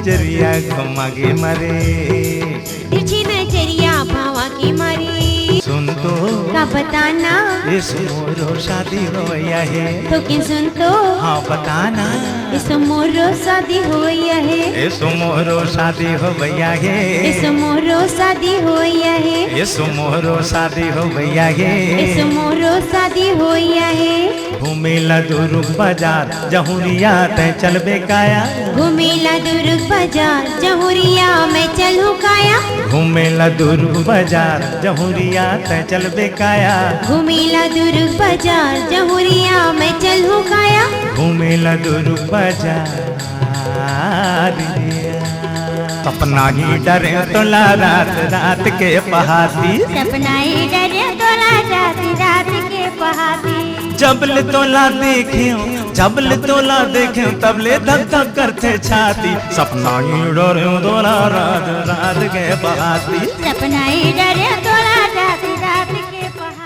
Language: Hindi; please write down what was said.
नजरिया घुमा के मरे, तिरछी नजरिया भावा की मारी। सुन तो का बताना इस मोरो शादी हो है, तो किन सुन तो हाँ बताना इस मोरो शादी होया है, इस मोरो शादी हो भैया है, इस मोरो शादी होया है, इस मोरो शादी हो भैया है, इस मोरो शादी होया है। घूमेला दुर्ग बाजार जहुरिया तय चल बेकाया, घूमेला दुर्ग बाजार जहुरिया मैं चलूं काया, घूमेला दुर्ग बाजार जहुरिया तय चल बेकाया, घूमेला दुर्ग बाजार जहुरिया मैं चलूं काया, घूमेला दुर्ग बाजार। सपना ही डरे तोला रात रात के पहाती, सपना ही डरे तोला रात रात के पहाती। जबल तोला देखे जबल तोला देखे तबले धक धक करते छाती, सपना ही डरे तोला रात रात के पहाती, सपना ही डरे तोला रात रात के पहाती।